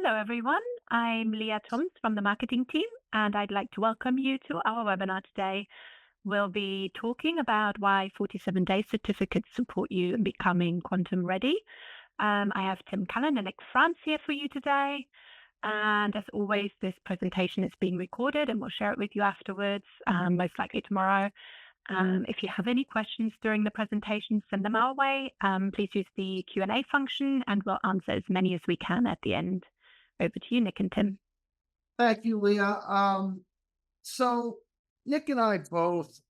Hello, everyone. I'm Leah Toms from the marketing team, and I'd like to welcome you to our webinar today. We'll be talking about why 47-day certificates support you in becoming quantum ready. I have Tim Cullen and Nick France here for you today. And as always, this presentation is being recorded and we'll share it with you afterwards, most likely tomorrow. If you have any questions during the presentation, send them our way. Please use the Q&A function and we'll answer as many as we can at the end. Over to you, Nick and Tim. Thank you, Leah. So Nick and I both,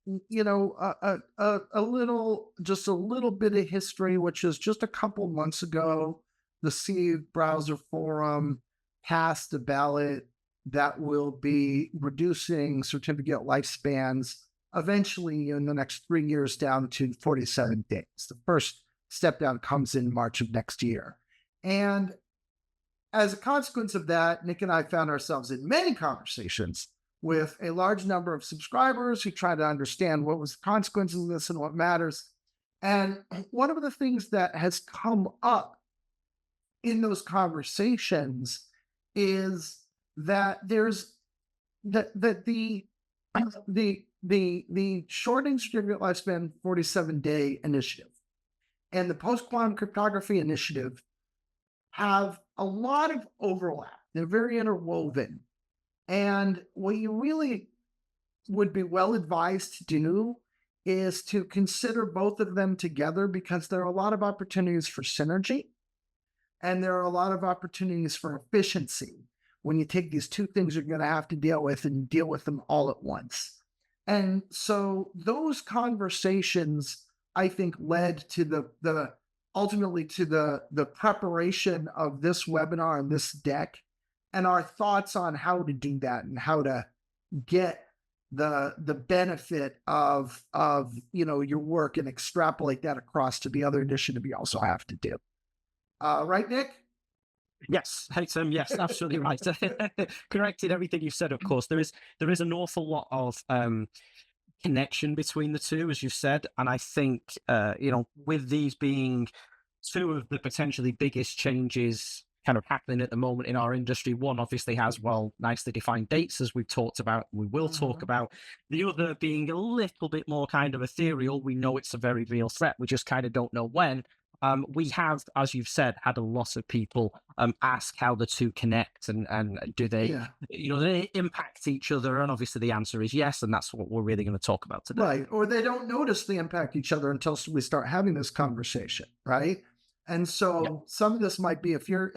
just a little bit of history, which is just a couple months ago, the C Browser Forum passed a ballot that will be reducing certificate lifespans eventually in the next 3 years down to 47 days. The first step down comes in March of next year. And as a consequence of that, Nick and I found ourselves in many conversations with a large number of subscribers who tried to understand what was the consequences of this and what matters. And one of the things that has come up in those conversations is that there's the shortening certificate lifespan 47-day initiative and the post-quantum cryptography initiative have a lot of overlap. They're very interwoven. And what you really would be well advised to do is to consider both of them together, because there are a lot of opportunities for synergy and there are a lot of opportunities for efficiency when you take these two things you're going to have to deal with and deal with them all at once. And so those conversations, I think, led to ultimately to the preparation of this webinar and this deck, and our thoughts on how to do that and how to get the benefit of your work and extrapolate that across to the other initiative you also have to do. Right, Nick? Yes, hey Tim. Yes, absolutely right. Corrected everything you said. Of course, there is an awful lot of connection between the two, as you said, and I think with these being two of the potentially biggest changes kind of happening at the moment in our industry, one obviously has nicely defined dates, as we've talked about, we will talk about. The other being a little bit more kind of ethereal. We know it's a very real threat, we just kind of don't know when. We have, as you've said, had a lot of people ask how the two connect and do they, they impact each other? And obviously the answer is yes, and that's what we're really going to talk about today. Right, or they don't notice they impact each other until we start having this conversation, right? And so some of this might be if you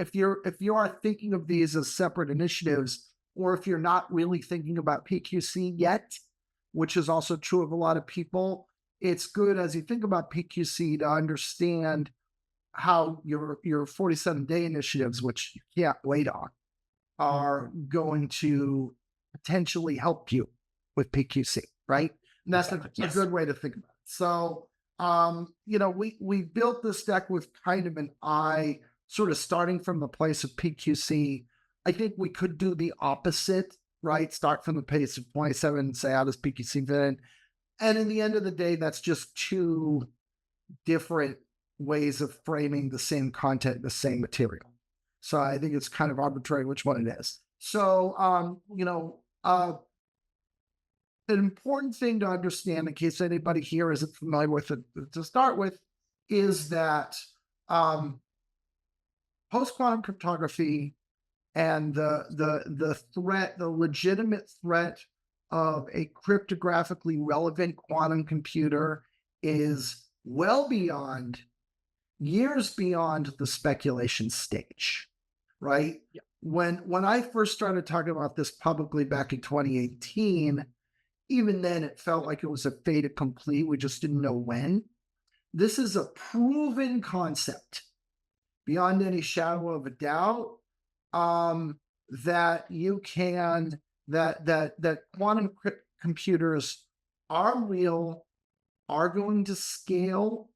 are thinking of these as separate initiatives, or if you're not really thinking about PQC yet, which is also true of a lot of people. It's good as you think about PQC to understand how your 47-day initiatives, which you can't wait on, are going to potentially help you with PQC, right? And that's a good way to think about it. So, we built this deck with kind of an eye, sort of starting from the place of PQC. I think we could do the opposite, right? Start from the place of 27 and say, how does PQC fit in? And in the end of the day, that's just two different ways of framing the same content, the same material. So I think it's kind of arbitrary which one it is. So, an important thing to understand, in case anybody here isn't familiar with it to start with, is that post-quantum cryptography and the legitimate threat of a cryptographically relevant quantum computer is well beyond, years beyond the speculation stage, right? Yeah. When I first started talking about this publicly back in 2018, even then it felt like it was a fait accompli. We just didn't know when. This is a proven concept beyond any shadow of a doubt, that you can that quantum computers are real, are going to scale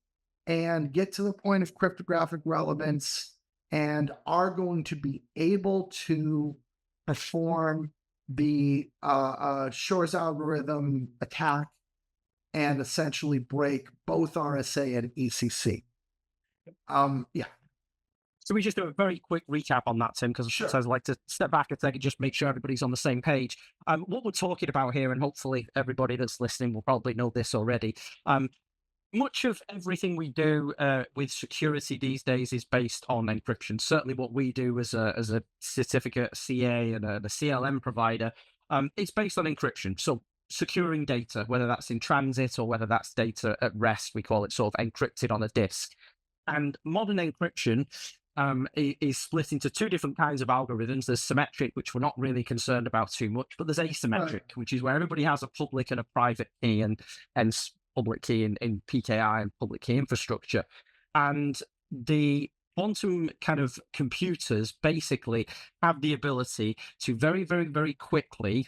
and get to the point of cryptographic relevance, and are going to be able to perform the Shor's algorithm attack and essentially break both RSA and ECC. So we just do a very quick recap on that, Tim, because Sure. I'd like to step back a second, just make sure everybody's on the same page. What we're talking about here, and hopefully everybody that's listening will probably know this already. Much of everything we do with security these days is based on encryption. Certainly, what we do as a certificate CA and a CLM provider, it's based on encryption. So securing data, whether that's in transit or whether that's data at rest, we call it sort of encrypted on a disk. And modern encryption is split into two different kinds of algorithms. There's symmetric, which we're not really concerned about too much, but there's asymmetric, which is where everybody has a public and a private key, and hence public key in PKI and public key infrastructure. And the quantum kind of computers basically have the ability to very, very, very quickly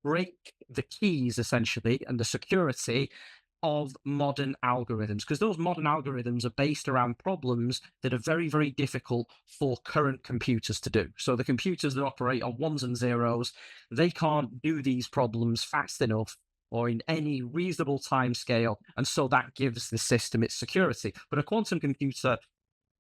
break the keys, essentially, and the security of modern algorithms, because those modern algorithms are based around problems that are very, very difficult for current computers to do. So the computers that operate on ones and zeros, they can't do these problems fast enough or in any reasonable time scale. And so that gives the system its security. But a quantum computer,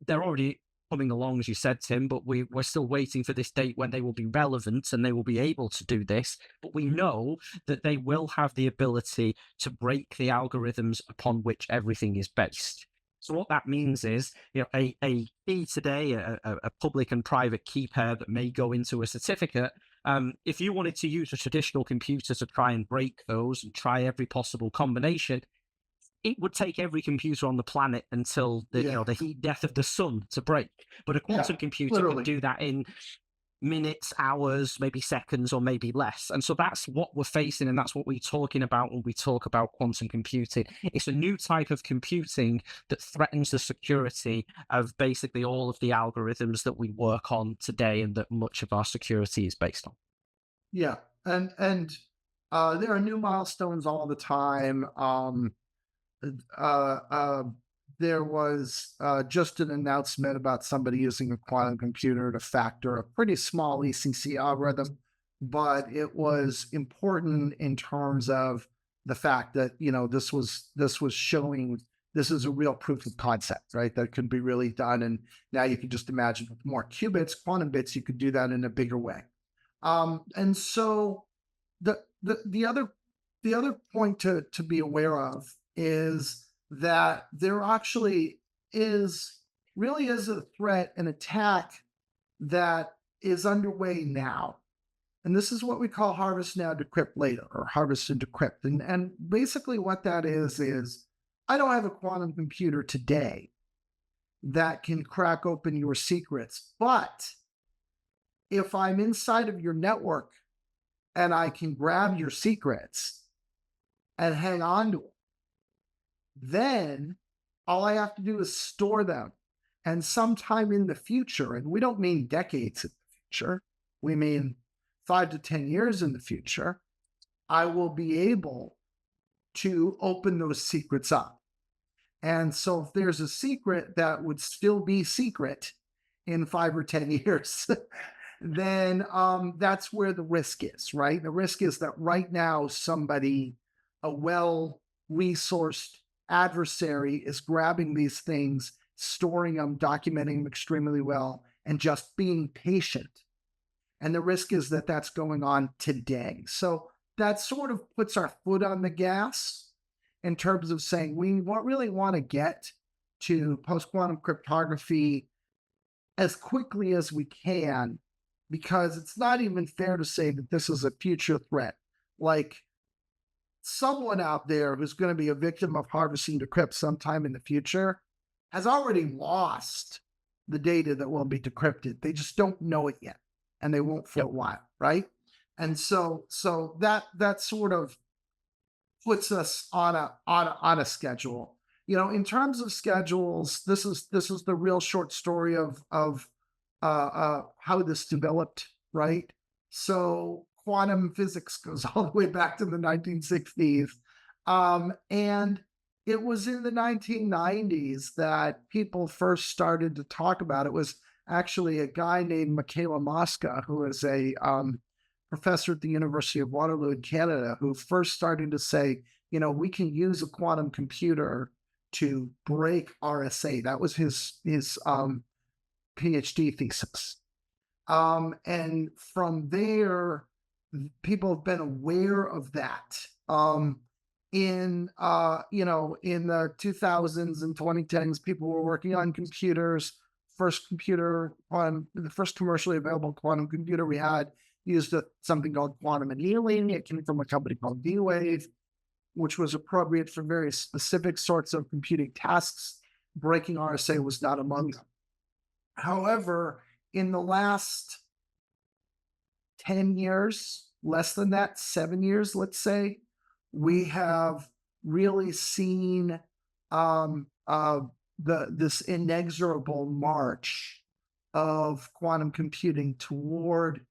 they're already coming along, as you said, Tim, but we're still waiting for this date when they will be relevant and they will be able to do this. But we know that they will have the ability to break the algorithms upon which everything is based. So what that means is, a key today, a public and private key pair that may go into a certificate, if you wanted to use a traditional computer to try and break those and try every possible combination, it would take every computer on the planet until the heat death of the sun to break. But a quantum computer literally. can do that in minutes, hours, maybe seconds, or maybe less. And so that's what we're facing, and that's what we're talking about when we talk about quantum computing. It's a new type of computing that threatens the security of basically all of the algorithms that we work on today and that much of our security is based on. Yeah, and there are new milestones all the time. Uh, uh, there was just an announcement about somebody using a quantum computer to factor a pretty small ECC algorithm, but it was important in terms of the fact that this was showing this is a real proof of concept, right? That could be really done, and now you can just imagine with more qubits, quantum bits, you could do that in a bigger way. And so the other point to be aware of is that there actually really is a threat, an attack that is underway now. And this is what we call harvest now, decrypt later, or harvest and decrypt. And basically what that is I don't have a quantum computer today that can crack open your secrets, but if I'm inside of your network and I can grab your secrets and hang on to them, then all I have to do is store them. And sometime in the future, and we don't mean decades in the future, we mean 5 to 10 years in the future, I will be able to open those secrets up. And so if there's a secret that would still be secret in 5 or 10 years, then that's where the risk is, right? The risk is that right now somebody, a well-resourced adversary, is grabbing these things, storing them, documenting them extremely well, and just being patient. And the risk is that that's going on today. So that sort of puts our foot on the gas in terms of saying we really want to get to post-quantum cryptography as quickly as we can, because it's not even fair to say that this is a future threat. Like, someone out there who's going to be a victim of harvesting decrypt sometime in the future has already lost the data that will be decrypted. They just don't know it yet, and they won't for a while, right? And so that sort of puts us on a schedule. In terms of schedules, this is the real short story of how this developed, right? So quantum physics goes all the way back to the 1960s. And it was in the 1990s that people first started to talk about it. It was actually a guy named Michaela Mosca, who is a professor at the University of Waterloo in Canada, who first started to say, we can use a quantum computer to break RSA. That was his PhD thesis. And from there, people have been aware of that. In the 2000s and 2010s, people were working on computers. The first commercially available quantum computer we had used something called quantum annealing. It came from a company called D-Wave, which was appropriate for very specific sorts of computing tasks. Breaking RSA was not among them. However, in the last 10 years, less than that, 7 years, let's say, we have really seen this inexorable march of quantum computing toward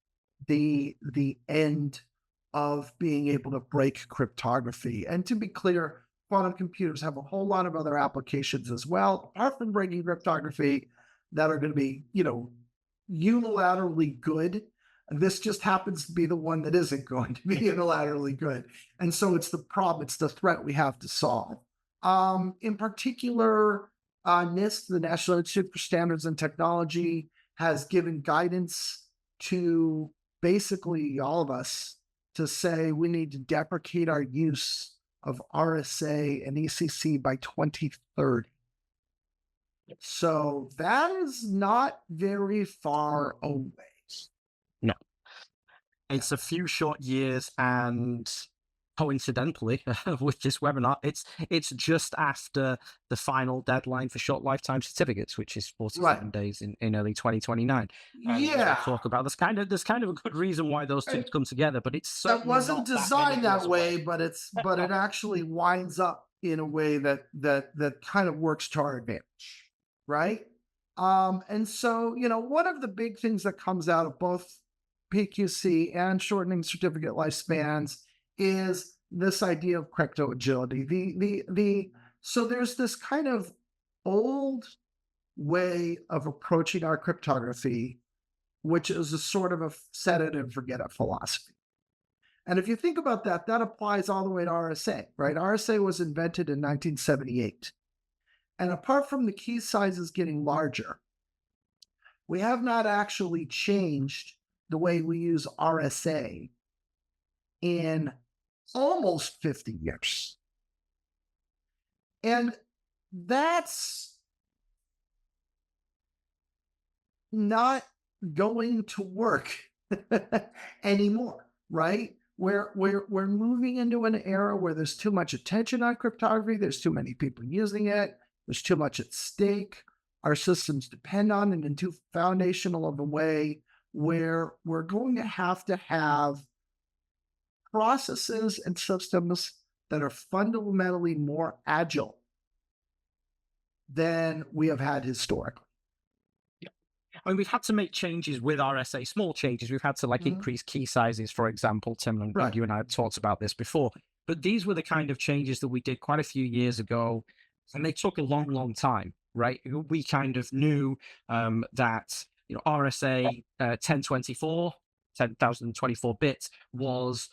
the end of being able to break cryptography. And to be clear, quantum computers have a whole lot of other applications as well, apart from breaking cryptography, that are going to be, unilaterally good. This just happens to be the one that isn't going to be unilaterally good. And so it's the problem, it's the threat we have to solve. In particular, NIST, the National Institute for Standards and Technology, has given guidance to basically all of us to say we need to deprecate our use of RSA and ECC by 2030. So that is not very far away. No. It's a few short years, and coincidentally, with this webinar, it's just after the final deadline for short lifetime certificates, which is 47 days in early 2029. Yeah, we'll talk about there's kind of a good reason why those two come together, but it's that wasn't designed that way, but it actually winds up in a way that kind of works to our advantage, right? And so one of the big things that comes out of both PQC and shortening certificate lifespans is this idea of crypto agility. So there's this kind of old way of approaching our cryptography, which is a sort of a set it and forget it philosophy. And if you think about that, that applies all the way to RSA, right? RSA was invented in 1978. And apart from the key sizes getting larger, we have not actually changed the way we use RSA in almost 50 years. And that's not going to work anymore, right? We're moving into an era where there's too much attention on cryptography, there's too many people using it, there's too much at stake. Our systems depend on it in too foundational of a way where we're going to have processes and systems that are fundamentally more agile than we have had historically. I mean, we've had to make changes with RSA, small changes. We've had to increase key sizes, for example. Tim, and you and I have talked about this before. But these were the kind of changes that we did quite a few years ago, and they took a long, long time, right? We kind of knew that RSA 1024 bits was,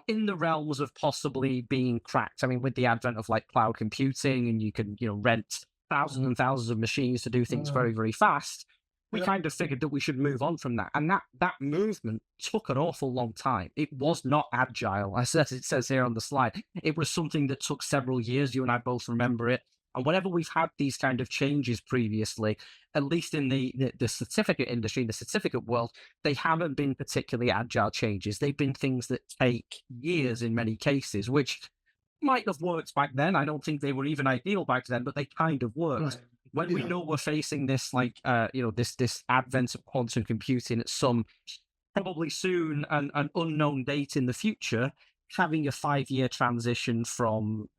in the realms of possibly being cracked. I mean, with the advent of cloud computing, and you can, rent thousands and thousands of machines to do things very, very fast. We kind of figured that we should move on from that. And that movement took an awful long time. It was not agile, as it says here on the slide. It was something that took several years. You and I both remember it. And whenever we've had these kind of changes previously, at least in the certificate industry, the certificate world, they haven't been particularly agile changes. They've been things that take years in many cases, which might have worked back then. I don't think they were even ideal back then, but they kind of worked. Right. When we know we're facing this, this advent of quantum computing at some probably soon an unknown date in the future, having a 5-year transition from,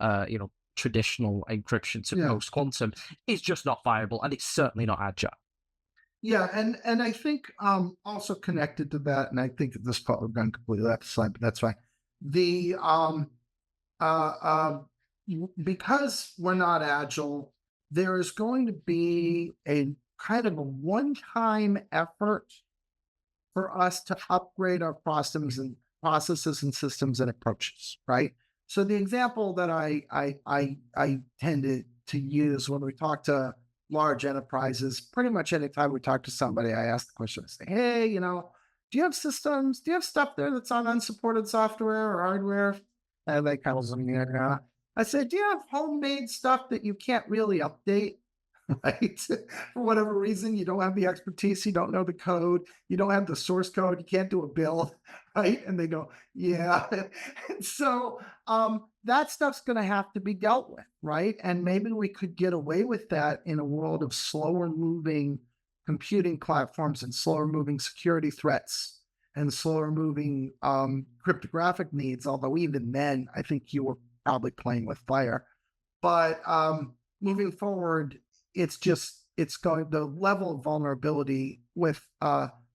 traditional encryption to post-quantum is just not viable, and it's certainly not agile. Yeah, and I think also connected to that, and I think at this point we've gone completely off the slide, but that's fine. Because we're not agile, there is going to be a kind of a one-time effort for us to upgrade our processes and systems and approaches, right? So the example that I tend to use when we talk to large enterprises, pretty much anytime we talk to somebody, I ask the question, I say, hey, do you have systems? Do you have stuff there that's on unsupported software or hardware? And they kind of look at me, I said, do you have homemade stuff that you can't really update? Right? For whatever reason, you don't have the expertise, you don't know the code, you don't have the source code, you can't do a build, right? And they go, yeah. And so that stuff's going to have to be dealt with, right? And maybe we could get away with that in a world of slower moving computing platforms and slower moving security threats and slower moving cryptographic needs. Although even then, I think you were probably playing with fire. But moving forward, the level of vulnerability with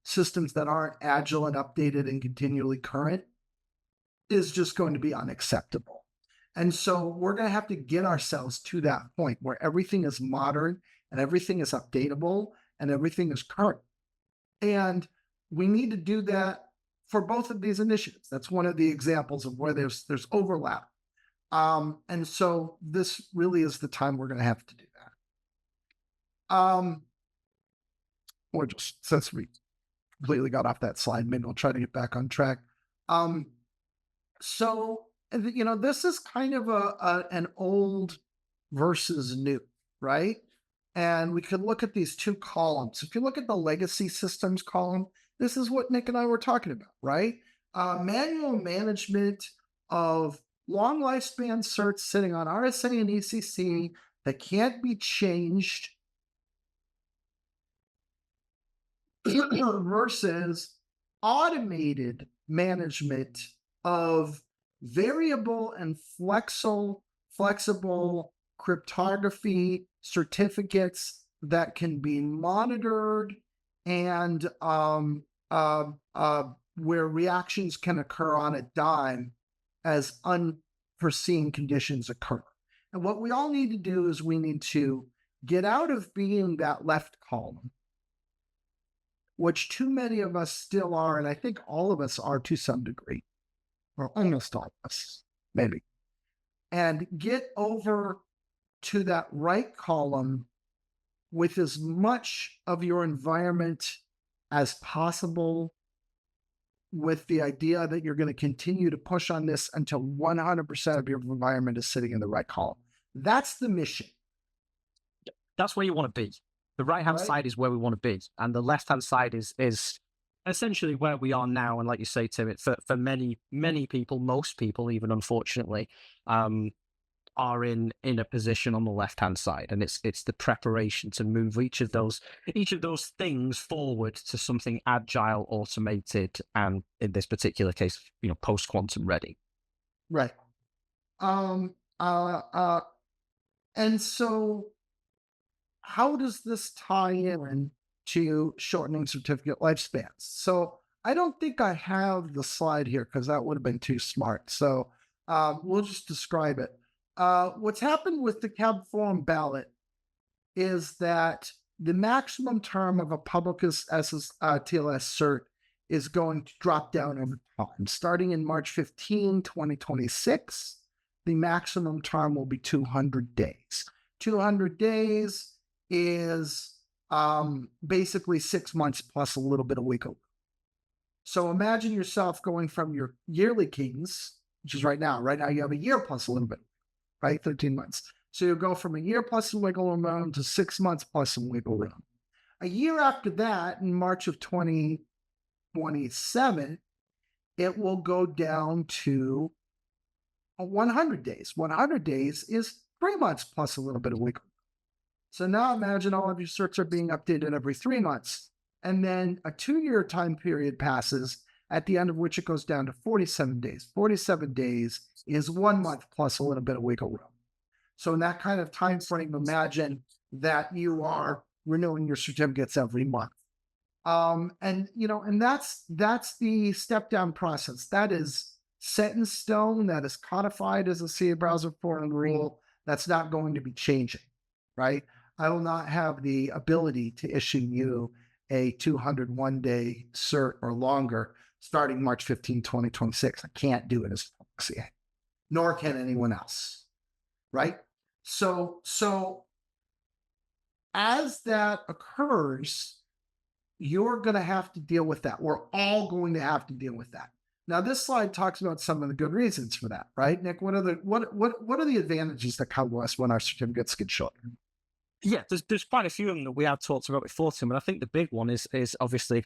systems that aren't agile and updated and continually current is just going to be unacceptable. And so we're going to have to get ourselves to that point where everything is modern and everything is updatable and everything is current. And we need to do that for both of these initiatives. That's one of the examples of where there's overlap. And so this really is the time we're going to have to do that. Or just since we completely got off that slide, maybe I'll try to get back on track. So this is kind of an old versus new, right? And we could look at these two columns. If you look at the legacy systems column, this is what Nick and I were talking about, right? Manual management of long lifespan certs sitting on RSA and ECC that can't be changed versus automated management of variable and flexible cryptography certificates that can be monitored and where reactions can occur on a dime as unforeseen conditions occur. And what we all need to do is we need to get out of being that left column, which too many of us still are, and I think all of us are to some degree, or almost all of us, maybe, and get over to that right column with as much of your environment as possible, with the idea that you're going to continue to push on this until 100% of your environment is sitting in the right column. That's the mission. That's where you want to be. The right-hand side is where we want to be. And the left-hand side is essentially where we are now. And like you say, Tim, for many, many people, most people, even unfortunately, are in a position on the left-hand side. And it's the preparation to move each of those things forward to something agile, automated, and in this particular case, post-quantum ready. Right. And so how does this tie in to shortening certificate lifespans? So I don't think I have the slide here because that would have been too smart. So we'll just describe it. What's happened with the CAB forum ballot is that the maximum term of a publicus TLS cert is going to drop down over time. Starting in March 15, 2026, the maximum term will be 200 days. 200 days is basically 6 months plus a little bit of wiggle. So imagine yourself going from your yearly cadence, which is right now. Right now you have a year plus a little bit, right? 13 months. So you go from a year plus some wiggle room to 6 months plus some wiggle room. A year after that, in March of 2027, it will go down to 100 days. 100 days is 3 months plus a little bit of wiggle room. So now imagine all of your certs are being updated every 3 months. And then a 2-year time period passes, at the end of which it goes down to 47 days. 47 days is 1 month plus a little bit of wiggle room. So in that kind of time frame, imagine that you are renewing your certificates every month. And that's the step down process. That is set in stone. That is codified as a CA browser forum rule. That's not going to be changing, right? I will not have the ability to issue you a 201-day cert or longer starting March 15, 2026. I can't do it as CA, nor can anyone else, right? So as that occurs, you're going to have to deal with that. We're all going to have to deal with that. Now, this slide talks about some of the good reasons for that, right, Nick? What are the advantages that come to us when our certificates get short? Yeah, there's quite a few of them that we have talked about before, Tim, and I think the big one is obviously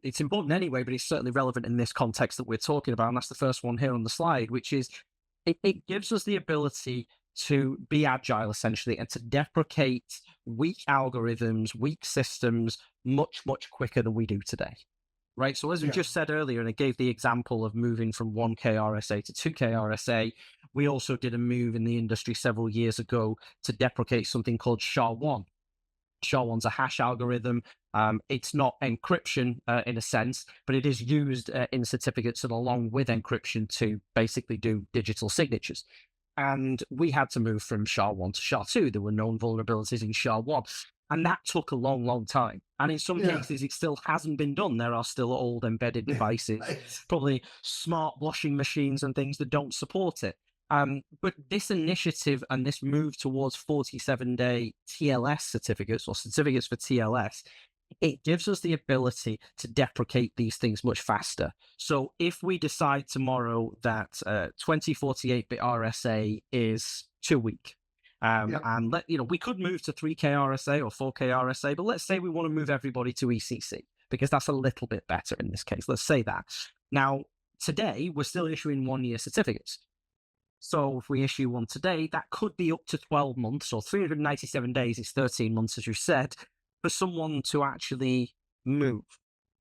it's important anyway, but it's certainly relevant in this context that we're talking about, and that's the first one here on the slide, which is it gives us the ability to be agile essentially and to deprecate weak algorithms, weak systems much quicker than we do today. Right. So as we just said earlier, and I gave the example of moving from 1K RSA to 2K RSA, we also did a move in the industry several years ago to deprecate something called SHA-1. SHA-1's a hash algorithm. It's not encryption in a sense, but it is used in certificates and along with encryption to basically do digital signatures. And we had to move from SHA-1 to SHA-2. There were known vulnerabilities in SHA-1. And that took a long time. And in some cases, it still hasn't been done. There are still old embedded devices, probably smart washing machines and things that don't support it. But this initiative and this move towards 47-day TLS certificates or certificates for TLS, it gives us the ability to deprecate these things much faster. So if we decide tomorrow that 2048-bit RSA is too weak, and we could move to 3K RSA or 4K RSA, but let's say we want to move everybody to ECC because that's a little bit better in this case. Let's say that. Now, today, we're still issuing 1-year certificates. So if we issue one today, that could be up to 12 months or 397 days is 13 months, as you said, for someone to actually move,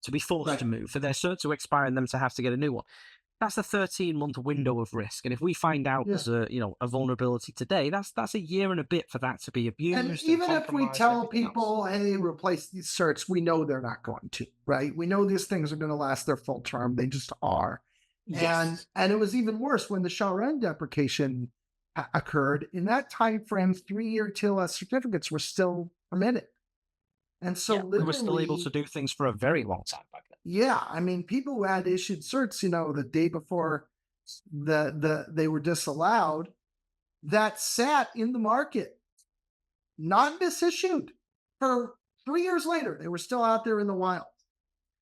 to be forced to move, for their cert to expire and them to have to get a new one. That's a 13-month window of risk. And if we find out there's a vulnerability today, that's a year and a bit for that to be abused. And even if we tell people, hey, replace these certs, we know they're not going to, right? We know these things are going to last their full term. They just are. Yes. And it was even worse when the SHA-1 deprecation occurred. In that time frame, 3-year TLS certificates were still permitted. And so we were still able to do things for a very long time back then. Yeah, I mean, people who had issued certs, the day before they were disallowed, that sat in the market, not misissued, for 3 years later. They were still out there in the wild.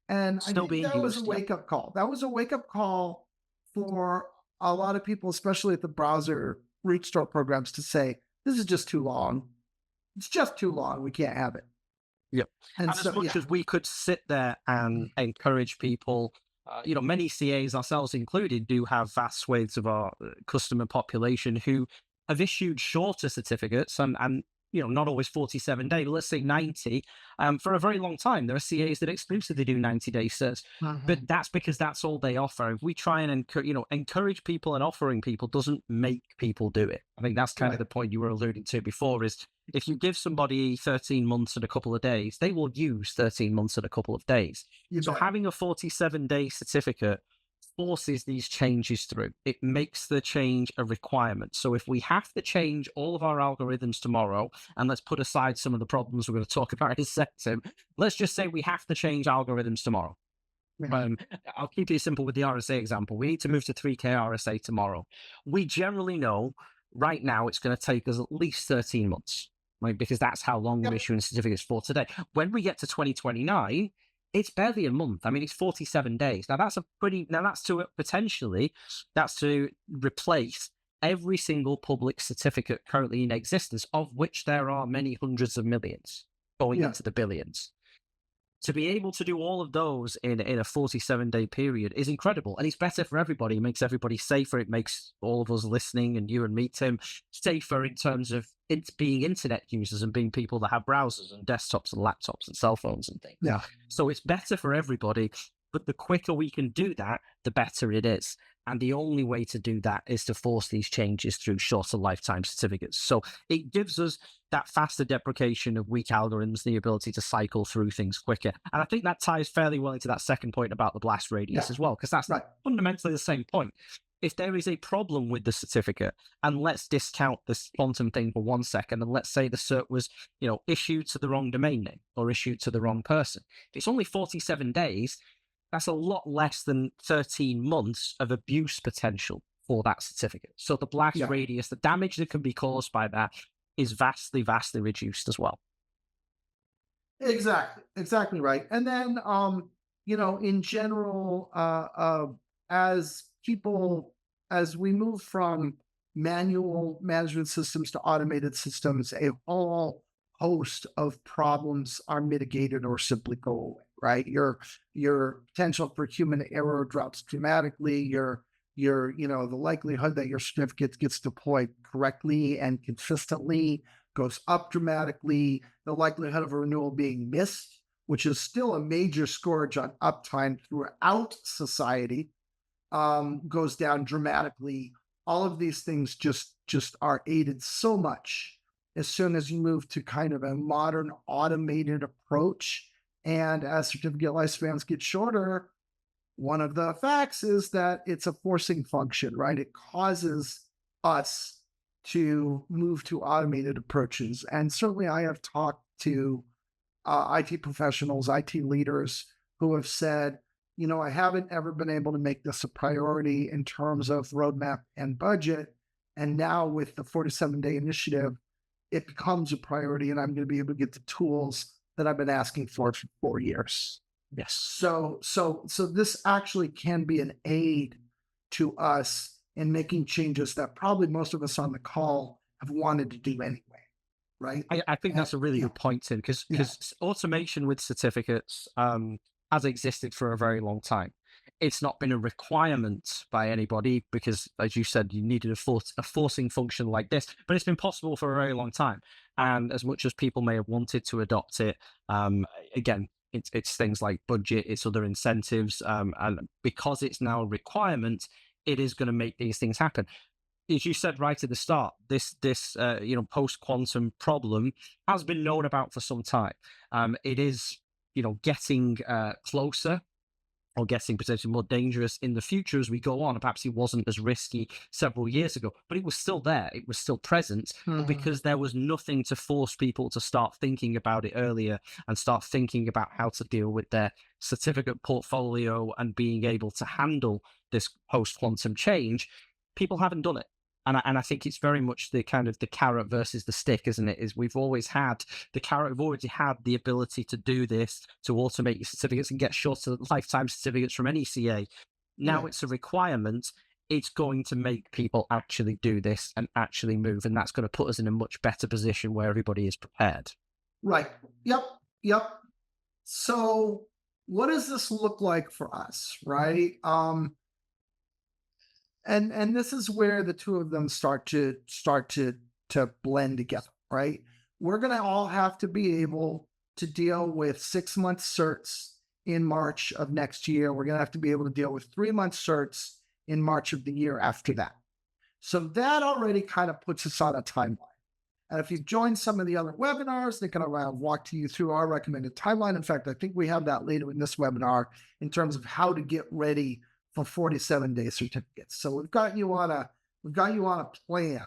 And still I think that was a wake-up call. That was a wake-up call for a lot of people, especially at the browser root store programs, to say, this is just too long. It's just too long. We can't have it. Yep. And so, as much as we could sit there and encourage people, many CAs, ourselves included, do have vast swathes of our customer population who have issued shorter certificates and not always 47 days, but let's say 90, for a very long time. There are CAs that exclusively do 90-day certs, but that's because that's all they offer. If we try and encourage people and offering people doesn't make people do it. I think that's kind of the point you were alluding to before, is if you give somebody 13 months and a couple of days, they will use 13 months and a couple of days. So having a 47-day certificate forces these changes through. It makes the change a requirement. So if we have to change all of our algorithms tomorrow, and let's put aside some of the problems we're going to talk about in a second, let's just say we have to change algorithms tomorrow. I'll keep it simple with the RSA example. We need to move to 3K RSA tomorrow. We generally know right now it's going to take us at least 13 months, right? Because that's how long we're issuing certificates for today. When we get to 2029, it's barely a month. I mean, it's 47 days. Now that's that's to replace every single public certificate currently in existence, of which there are many hundreds of millions going into the billions. To be able to do all of those in a 47-day period is incredible. And it's better for everybody. It makes everybody safer. It makes all of us listening, and you and me, Tim, safer in terms of it being internet users and being people that have browsers and desktops and laptops and cell phones and things. Yeah. So it's better for everybody. But the quicker we can do that, the better it is. And the only way to do that is to force these changes through shorter lifetime certificates. So it gives us that faster deprecation of weak algorithms, the ability to cycle through things quicker. And I think that ties fairly well into that second point about the blast radius as well, because that's fundamentally the same point. If there is a problem with the certificate, and let's discount this quantum thing for 1 second, and let's say the cert was, issued to the wrong domain name or issued to the wrong person. If it's only 47 days, that's a lot less than 13 months of abuse potential for that certificate. So the blast radius, the damage that can be caused by that, is vastly reduced as well. Exactly right. And then, in general, as people, as we move from manual management systems to automated systems, a whole host of problems are mitigated or simply go away. Right, your potential for human error drops dramatically. The likelihood that your certificate gets deployed correctly and consistently goes up dramatically. The likelihood of a renewal being missed, which is still a major scourge on uptime throughout society, goes down dramatically. All of these things just are aided so much as soon as you move to kind of a modern automated approach. And as certificate lifespans get shorter, one of the facts is that it's a forcing function, right? It causes us to move to automated approaches. And certainly I have talked to IT professionals, IT leaders who have said, I haven't ever been able to make this a priority in terms of roadmap and budget. And now with the 47-day initiative, it becomes a priority, and I'm going to be able to get the tools that I've been asking for 4 years. Yes. So this actually can be an aid to us in making changes that probably most of us on the call have wanted to do anyway, right? I think that's a really Yeah, good point, Tim, because yeah, automation with certificates has existed for a very long time. It's not been a requirement by anybody because, as you said, you needed a forcing function like this, but it's been possible for a very long time. And as much as people may have wanted to adopt it, again, it's things like budget, it's other incentives, and because it's now a requirement, it is going to make these things happen. As you said right at the start, this post quantum problem has been known about for some time. It is getting closer or getting potentially more dangerous in the future as we go on. Perhaps it wasn't as risky several years ago, but it was still there. It was still present. But Mhm. because there was nothing to force people to start thinking about it earlier and start thinking about how to deal with their certificate portfolio and being able to handle this post quantum change, people haven't done it. And I think it's very much the kind of the carrot versus the stick, isn't it? Is we've always had the carrot, we've already had the ability to do this, to automate your certificates and get shorter lifetime certificates from any CA. Now Yeah, it's a requirement. It's going to make people actually do this and actually move. And that's going to put us in a much better position where everybody is prepared. right. Yep, yep. So what does this look like for us, right? And this is where the two of them start to blend together, right? We're gonna all have to be able to deal with 6 month certs in March of next year. We're gonna have to be able to deal with 3 month certs in March of the year after that. So that already kind of puts us on a timeline. And if you've joined some of the other webinars, they can walk you through our recommended timeline. In fact, I think we have that later in this webinar in terms of how to get ready for 47-day certificates. So we've got you on a plan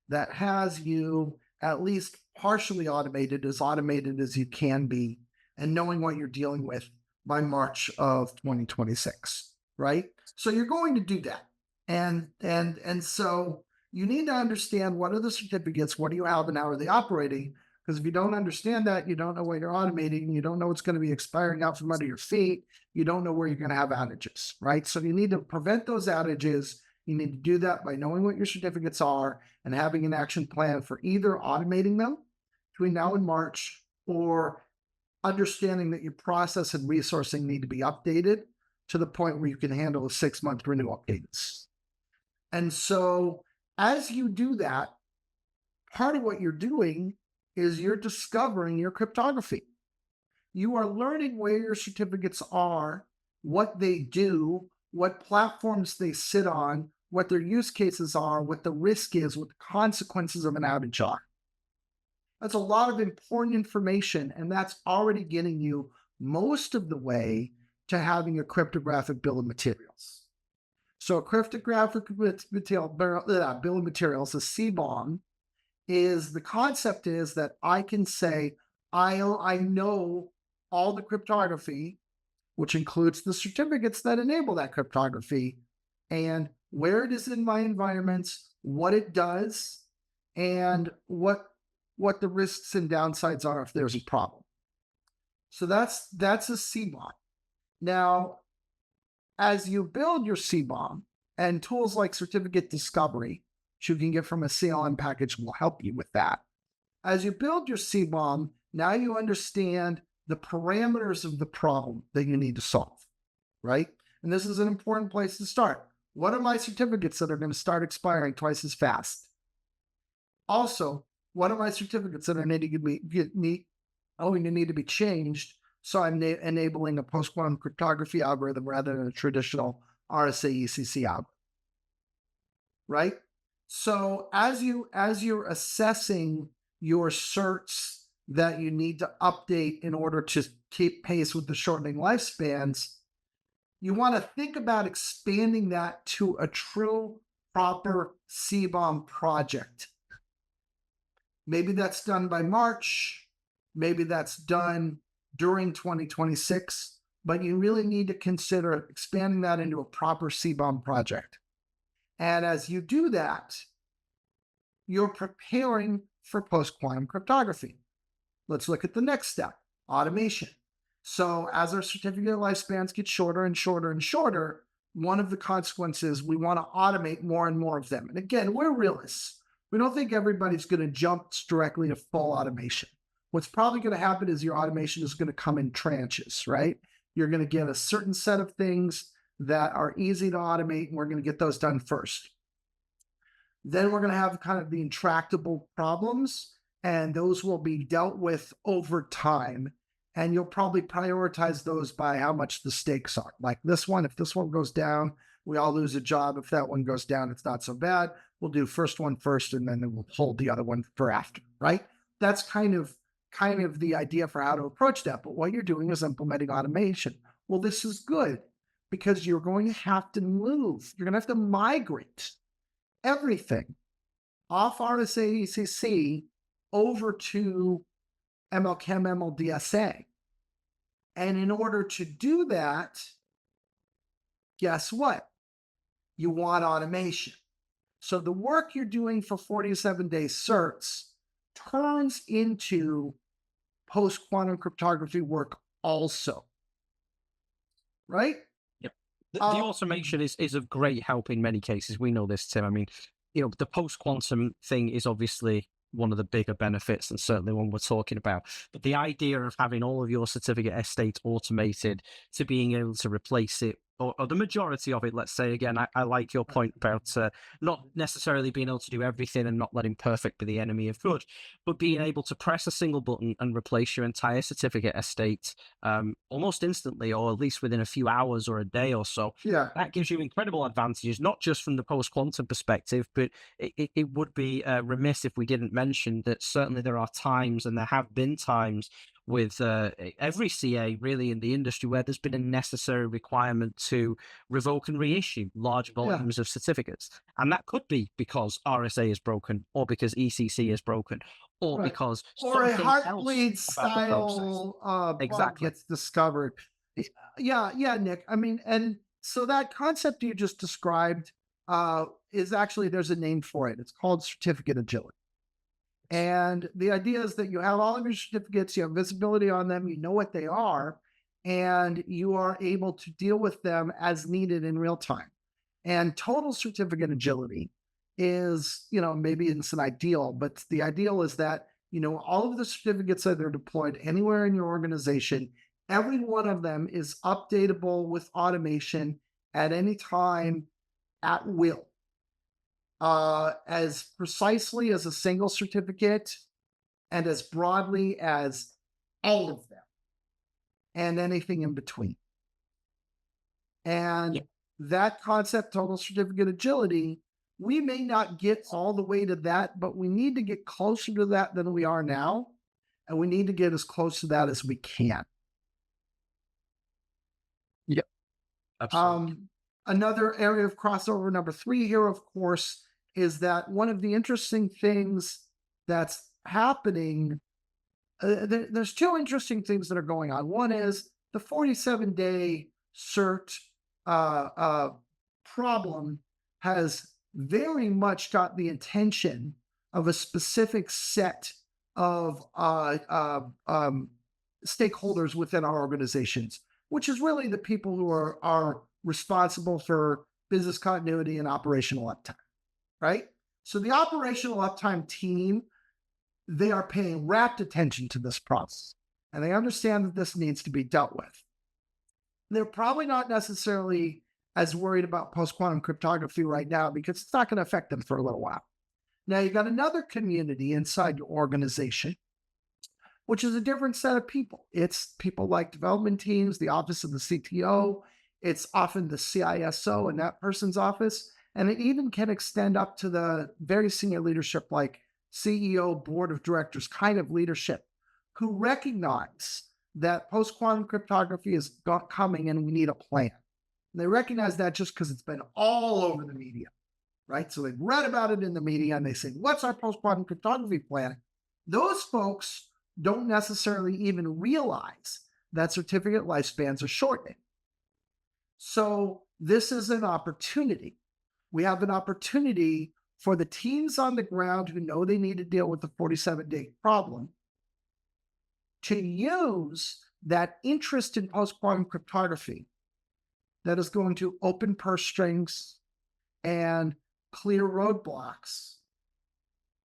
that has you at least partially automated as you can be, and knowing what you're dealing with by March of 2026, right? So you're going to do that. And so you need to understand what are the certificates, what do you have, and how are they operating? Because if you don't understand that, you don't know what you're automating, you don't know what's going to be expiring out from under your feet, you don't know where you're going to have outages, right? So you need to prevent those outages. You need to do that by knowing what your certificates are and having an action plan for either automating them between now and March, or understanding that your process and resourcing need to be updated to the point where you can handle a 6 month renewal cadence. And so as you do that, part of what you're doing is you're discovering your cryptography. You are learning where your certificates are, what they do, what platforms they sit on, what their use cases are, what the risk is, what the consequences of an outage are. That's a lot of important information, and that's already getting you most of the way to having a cryptographic bill of materials. So a cryptographic bill of materials, a CBOM, is the concept is that I can say, I know all the cryptography, which includes the certificates that enable that cryptography, and where it is in my environments, what it does, and what the risks and downsides are if there's a problem. So that's a CBOM. Now, as you build your CBOM, and tools like certificate discovery, which you can get from a CLM package, will help you with that. As you build your CBOM, now you understand the parameters of the problem that you need to solve, right? And this is an important place to start. What are my certificates that are going to start expiring twice as fast? Also, what are my certificates that are going to need to be changed so I'm enabling a post-quantum cryptography algorithm rather than a traditional RSA ECC algorithm, right? So as you're assessing your certs that you need to update in order to keep pace with the shortening lifespans, you want to think about expanding that to a true, proper CBOM project. Maybe that's done by March. Maybe that's done during 2026, but you really need to consider expanding that into a proper CBOM project. And as you do that, you're preparing for post-quantum cryptography. Let's look at the next step, automation. So as our certificate lifespans get shorter and shorter and shorter, one of the consequences, we want to automate more and more of them. And again, we're realists. We don't think everybody's going to jump directly to full automation. What's probably going to happen is your automation is going to come in tranches, right? You're going to get a certain set of things that are easy to automate, and we're going to get those done first. Then we're going to have kind of the intractable problems, and those will be dealt with over time. And you'll probably prioritize those by how much the stakes are. Like this one, if this one goes down, we all lose a job. If that one goes down, it's not so bad. We'll do first one first, and then we'll hold the other one for after, right? That's kind of the idea for how to approach that. But what you're doing is implementing automation. Well, this is good because you're going to have to move. You're going to have to migrate everything off RSA ECC over to MLChem MLDSA. And in order to do that, guess what? You want automation. So the work you're doing for 47-day certs turns into post-quantum cryptography work also, right? Yep. The automation is of great help in many cases. We know this, Tim. I mean, the post-quantum thing is obviously one of the bigger benefits, and certainly one we're talking about. But the idea of having all of your certificate estate automated to being able to replace it, or the majority of it, let's say, again, I like your point about not necessarily being able to do everything and not letting perfect be the enemy of good, but being able to press a single button and replace your entire certificate estate almost instantly, or at least within a few hours or a day or so. Yeah. That gives you incredible advantages, not just from the post-quantum perspective, but it would be remiss if we didn't mention that certainly there are times, and there have been times, with every CA really in the industry where there's been a necessary requirement to revoke and reissue large volumes of certificates. And that could be because RSA is broken, or because ECC is broken, or because or a Heartbleed style bug gets discovered. Yeah, Nick. I mean, and so that concept you just described is actually, there's a name for it. It's called certificate agility. And the idea is that you have all of your certificates, you have visibility on them, you know what they are, and you are able to deal with them as needed in real time. And total certificate agility is, maybe it's an ideal, but the ideal is that, all of the certificates that are deployed anywhere in your organization, every one of them is updatable with automation at any time at will. As precisely as a single certificate and as broadly as all of them and anything in between. And that concept, total certificate agility, we may not get all the way to that, but we need to get closer to that than we are now. And we need to get as close to that as we can. Yep. Absolutely. Another area of crossover, number 3 here, of course, is that one of the interesting things that's happening, there's 2 interesting things that are going on. One is the 47-day cert problem has very much got the attention of a specific set of stakeholders within our organizations, which is really the people who are responsible for business continuity and operational uptime, right? So the operational uptime team, they are paying rapt attention to this process, and they understand that this needs to be dealt with. They're probably not necessarily as worried about post-quantum cryptography right now because it's not going to affect them for a little while. Now, you've got another community inside your organization, which is a different set of people. It's people like development teams, the office of the CTO. It's often the CISO in that person's office. And it even can extend up to the very senior leadership like CEO, board of directors kind of leadership, who recognize that post-quantum cryptography is coming and we need a plan. And they recognize that just because it's been all over the media, right? So they've read about it in the media and they say, what's our post-quantum cryptography plan? Those folks don't necessarily even realize that certificate lifespans are shortening. So this is an opportunity. We have an opportunity for the teams on the ground who know they need to deal with the 47-day problem to use that interest in post-quantum cryptography that is going to open purse strings and clear roadblocks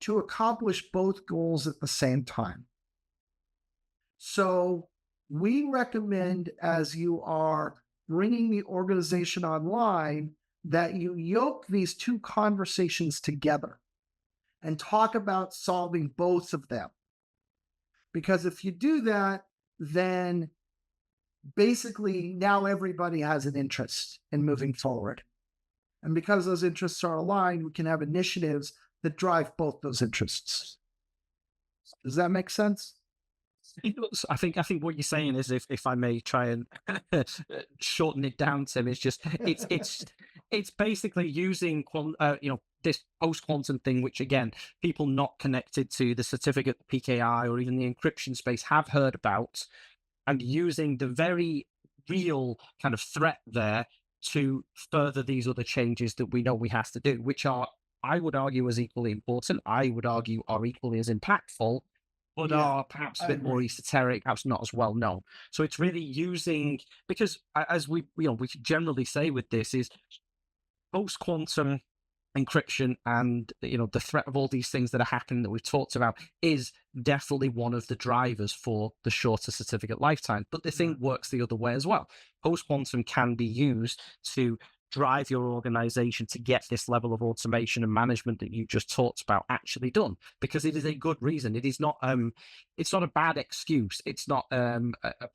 to accomplish both goals at the same time. So we recommend, as you are bringing the organization online, that you yoke these two conversations together and talk about solving both of them. Because if you do that, then basically now everybody has an interest in moving forward. And because those interests are aligned, we can have initiatives that drive both those interests. Does that make sense? I think what you're saying is, if I may try and shorten it down, Tim, it's just it's basically using this post-quantum thing, which again, people not connected to the certificate PKI or even the encryption space have heard about, and using the very real kind of threat there to further these other changes that we know we have to do, which are, I would argue, as equally important. I would argue are equally as impactful, but are perhaps a bit more esoteric, perhaps not as well known. So it's really using, because as we generally say with this, is post-quantum encryption and the threat of all these things that are happening that we've talked about is definitely one of the drivers for the shorter certificate lifetime. But the thing works the other way as well. Post-quantum can be used to drive your organization to get this level of automation and management that you just talked about actually done, because it is a good reason. It is not it's not a bad excuse. It's not a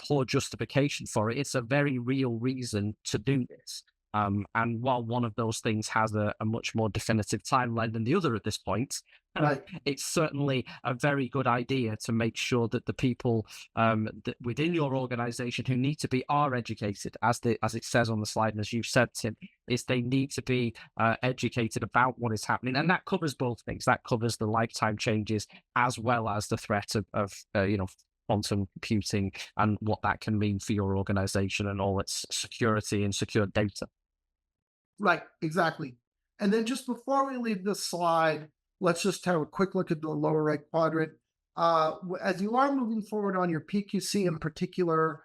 poor justification for it. It's a very real reason to do this. And while one of those things has a much more definitive timeline than the other at this point, it's certainly a very good idea to make sure that the people that within your organization who need to be are educated, as it says on the slide, and as you said, Tim, is they need to be educated about what is happening. And that covers both things. That covers the lifetime changes as well as the threat of quantum computing and what that can mean for your organization and all its security and secure data. Right, exactly. And then just before we leave this slide, let's just have a quick look at the lower right quadrant. As you are moving forward on your PQC in particular,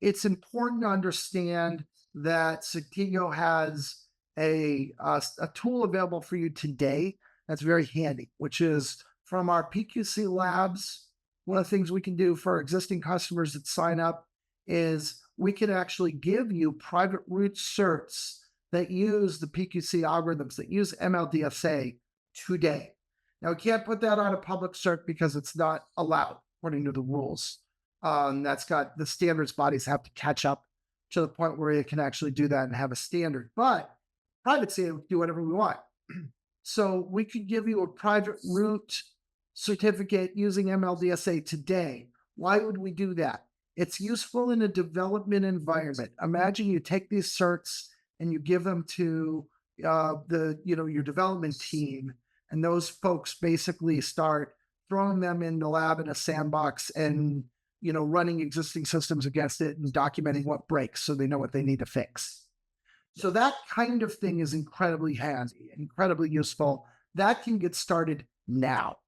it's important to understand that Sectigo has a tool available for you today that's very handy, which is from our PQC labs. One of the things we can do for our existing customers that sign up is we can actually give you private root certs that use the PQC algorithms, that use MLDSA today. Now, we can't put that on a public cert because it's not allowed according to the rules. That's got the standards bodies have to catch up to the point where they can actually do that and have a standard. But private say we can do whatever we want. So we could give you a private root certificate using MLDSA today. Why would we do that? It's useful in a development environment. Imagine you take these certs and you give them to your development team, and those folks basically start throwing them in the lab in a sandbox and running existing systems against it and documenting what breaks so they know what they need to fix. So that kind of thing is incredibly handy, incredibly useful. That can get started now.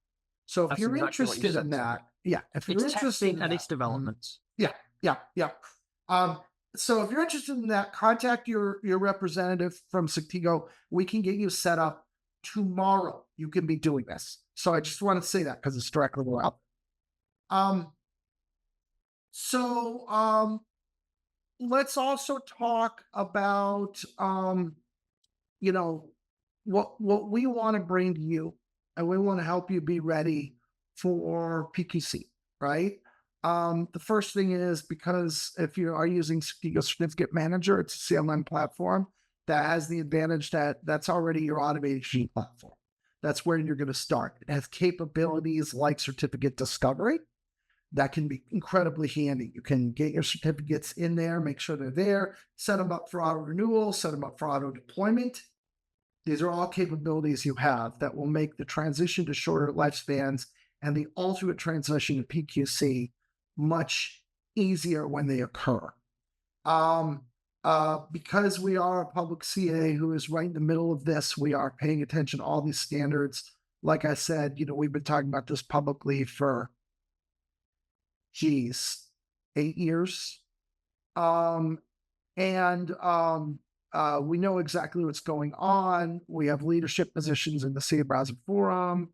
So if you're interested in that, yeah, if you're It's interested testing in and that, it's development. yeah, yeah, yeah. So if you're interested in that, contact your representative from Sectigo. We can get you set up tomorrow. You can be doing this. So I just want to say that because it's directly out. Um, so let's also talk about you know, what we want to bring to you, and we want to help you be ready for PQC, right? The first thing is, because if you are using Sectigo Certificate Manager, it's a CLM platform that has the advantage that that's already your automation platform. That's where you're going to start. It has capabilities like certificate discovery that can be incredibly handy. You can get your certificates in there, make sure they're there, set them up for auto renewal, set them up for auto deployment. These are all capabilities you have that will make the transition to shorter lifespans and the ultimate transition to PQC much easier when they occur. Because we are a public CA who is right in the middle of this, we are paying attention to all these standards. Like I said, we've been talking about this publicly for, 8 years. We know exactly what's going on. We have leadership positions in the CA Browser Forum.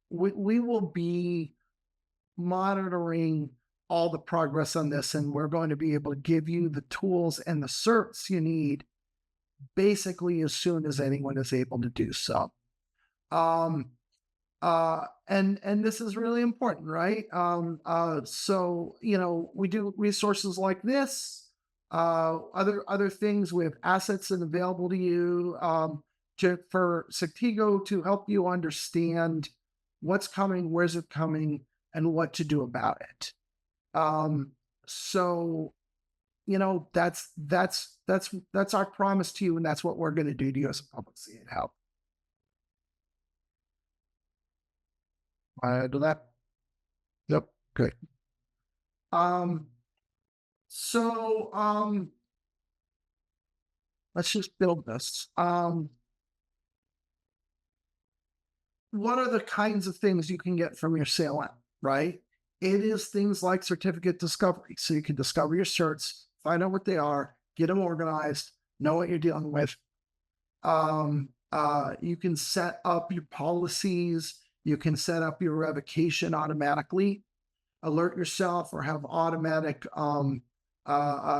We will be monitoring all the progress on this, and we're going to be able to give you the tools and the certs you need basically as soon as anyone is able to do so. And this is really important, right? So we do resources like this, other things. We have assets and available to you for Sectigo to help you understand what's coming, where's it coming, and what to do about it. So that's our promise to you, and that's what we're going to do to you as a public CA to help. Do that. Yep. Good. Let's just build this. What are the kinds of things you can get from your CLM, right? It is things like certificate discovery. So you can discover your certs, find out what they are, get them organized, know what you're dealing with. You can set up your policies. You can set up your revocation automatically, alert yourself, or have automatic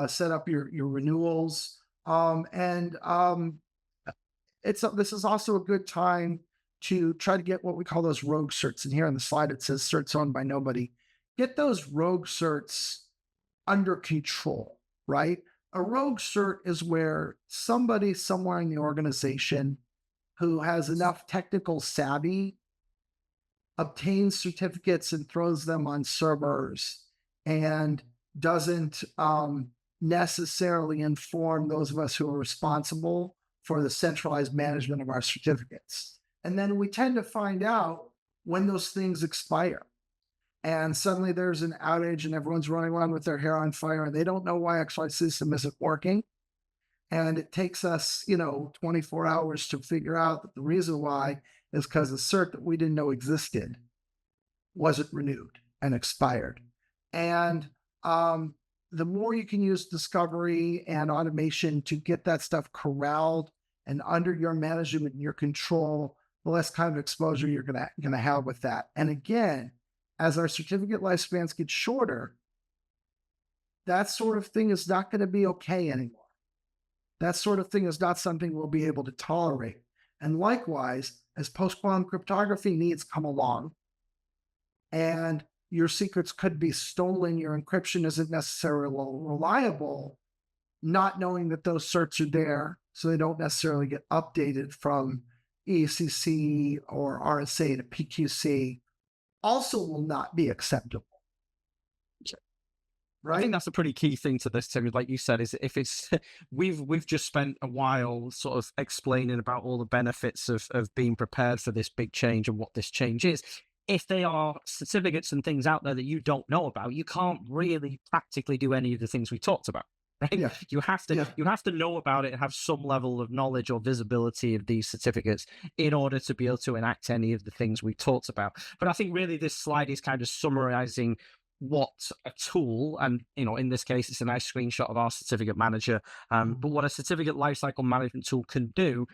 set up your renewals. This is also a good time to try to get what we call those rogue certs. And here on the slide, it says certs owned by nobody. Get those rogue certs under control, right? A rogue cert is where somebody somewhere in the organization who has enough technical savvy obtains certificates and throws them on servers and doesn't necessarily inform those of us who are responsible for the centralized management of our certificates. And then we tend to find out when those things expire. And suddenly there's an outage and everyone's running around with their hair on fire and they don't know why XY system isn't working. And it takes us, 24 hours to figure out that the reason why is because the cert that we didn't know existed wasn't renewed and expired. And the more you can use discovery and automation to get that stuff corralled and under your management and your control, the less kind of exposure you're gonna have with that. And again, as our certificate lifespans get shorter, that sort of thing is not going to be okay anymore. That sort of thing is not something we'll be able to tolerate. And likewise, as post-quantum cryptography needs come along, and your secrets could be stolen, your encryption isn't necessarily reliable, not knowing that those certs are there, so they don't necessarily get updated from ECC or RSA to PQC, also will not be acceptable. Right? I think that's a pretty key thing to this, Tim. Like you said, is if it's we've just spent a while sort of explaining about all the benefits of being prepared for this big change and what this change is. If there are certificates and things out there that you don't know about, you can't really practically do any of the things we talked about. right? Yeah. You have to Yeah. you have to know about it and have some level of knowledge or visibility of these certificates in order to be able to enact any of the things we talked about. But I think really this slide is kind of summarizing what a tool, and in this case it's a nice screenshot of our certificate manager, but what a certificate lifecycle management tool can do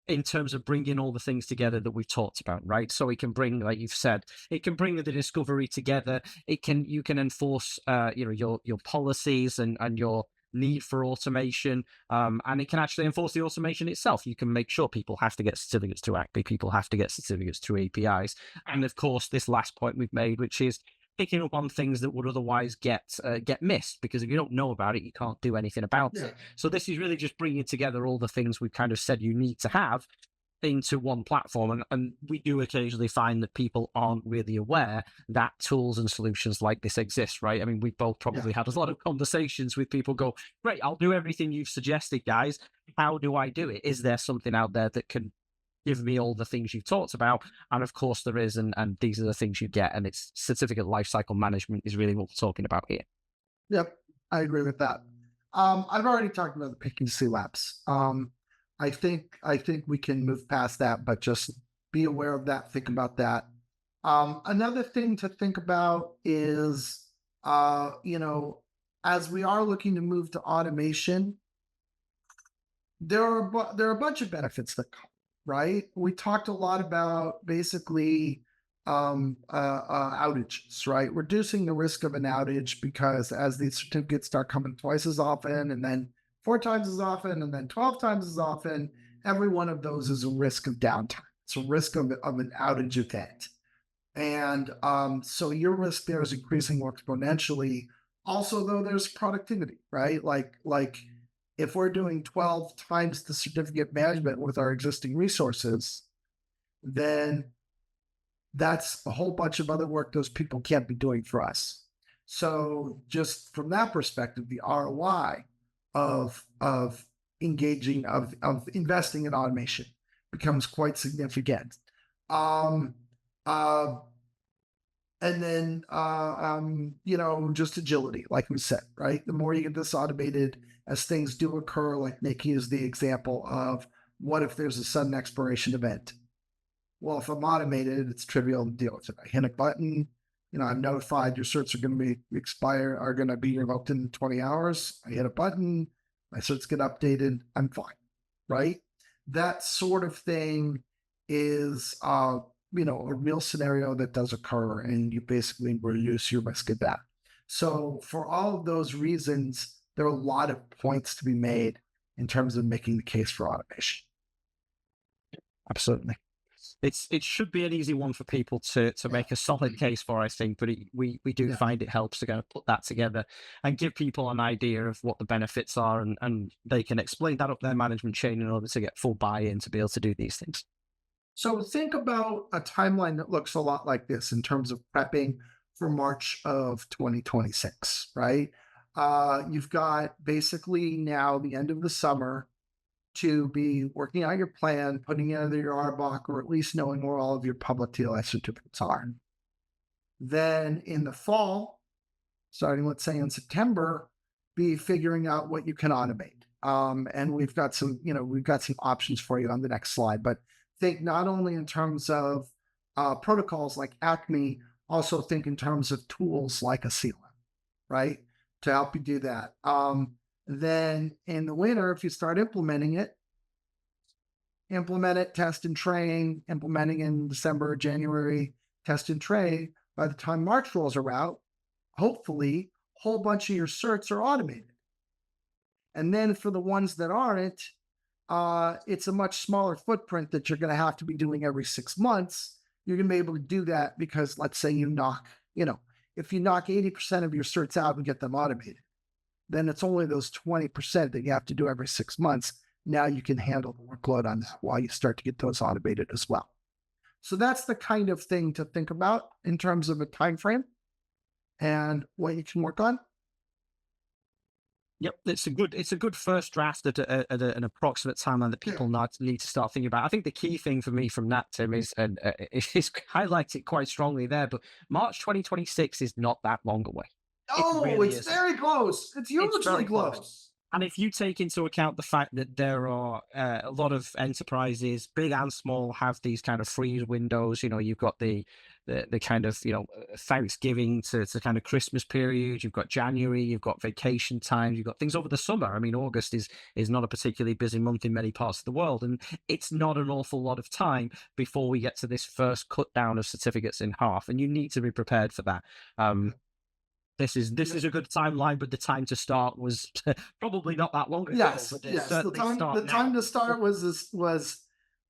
in terms of bringing all the things together that we've talked about, right? So it can bring, like you've said, it can bring the discovery together. You can enforce, your policies and your need for automation, and it can actually enforce the automation itself. You can make sure people have to get certificates through ACPI, people have to get certificates through APIs, and of course, this last point we've made, which is picking up on things that would otherwise get missed, because if you don't know about it, you can't do anything about it. So this is really just bringing together all the things we've kind of said you need to have into one platform. And we do occasionally find that people aren't really aware that tools and solutions like this exist, right? I mean, we both probably had a lot of conversations with people go, great, I'll do everything you've suggested, guys. How do I do it? Is there something out there that can give me all the things you've talked about? And of course there is, and these are the things you get, and it's certificate lifecycle management is really what we're talking about here. Yep, I agree with that. I've already talked about the PQC labs. I think we can move past that, but just be aware of that. Think about that. Another thing to think about is, as we are looking to move to automation, there are a bunch of benefits that come. Right? We talked a lot about basically outages, right? Reducing the risk of an outage, because as these certificates start coming twice as often, and then 4 times as often, and then 12 times as often, every one of those is a risk of downtime. It's a risk of an outage event. And so your risk there is increasing more exponentially. Also, though, there's productivity, right? Like if we're doing 12 times the certificate management with our existing resources, then that's a whole bunch of other work those people can't be doing for us. So just from that perspective, the ROI of investing in automation becomes quite significant. And then, just agility, like we said, right? The more you get this automated, as things do occur, like Nick used the example of, what if there's a sudden expiration event? Well, if I'm automated, it's trivial to deal with it. I hit a button, I'm notified your certs are going to are going to be revoked in 20 hours. I hit a button, my certs get updated, I'm fine, right? That sort of thing is, a real scenario that does occur, and you basically reduce your risk of that. So for all of those reasons, there are a lot of points to be made in terms of making the case for automation. Absolutely. It should be an easy one for people to make a solid case for, I think, but we do find it helps to kind of put that together and give people an idea of what the benefits are, and they can explain that up their management chain in order to get full buy-in to be able to do these things. So think about a timeline that looks a lot like this in terms of prepping for March of 2026, right? You've got basically now the end of the summer to be working on your plan, putting together your RBOC, or at least knowing where all of your public TLS certificates are. Then in the fall, starting, let's say in September, be figuring out what you can automate. And we've got some options for you on the next slide, but think not only in terms of protocols like Acme, also think in terms of tools like a CLM, right? To help you do that. Then in the winter, if you start implement it, test and train, implementing in December, January, test and train. By the time March rolls around, hopefully a whole bunch of your certs are automated. And then for the ones that aren't, it's a much smaller footprint that you're going to have to be doing every 6 months. You're going to be able to do that because, let's say if you knock 80% of your certs out and get them automated, then it's only those 20% that you have to do every 6 months. Now you can handle the workload on that while you start to get those automated as well. So that's the kind of thing to think about in terms of a time frame and what you can work on. Yep, it's a good first draft at an approximate timeline that people need to start thinking about. I think the key thing for me from that, Tim, is, and it's highlighted quite strongly there, but March 2026 is not that long away. Oh, it's very close. It's hugely close. And if you take into account the fact that there are a lot of enterprises, big and small, have these kind of freeze windows. You've got the kind of Thanksgiving to kind of Christmas period. You've got January. You've got vacation times. You've got things over the summer. I mean, August is not a particularly busy month in many parts of the world, and it's not an awful lot of time before we get to this first cut down of certificates in half, and you need to be prepared for that. This is a good timeline, but the time to start was probably not that long ago. Yes, But it's yes. The certainly time start to now. start was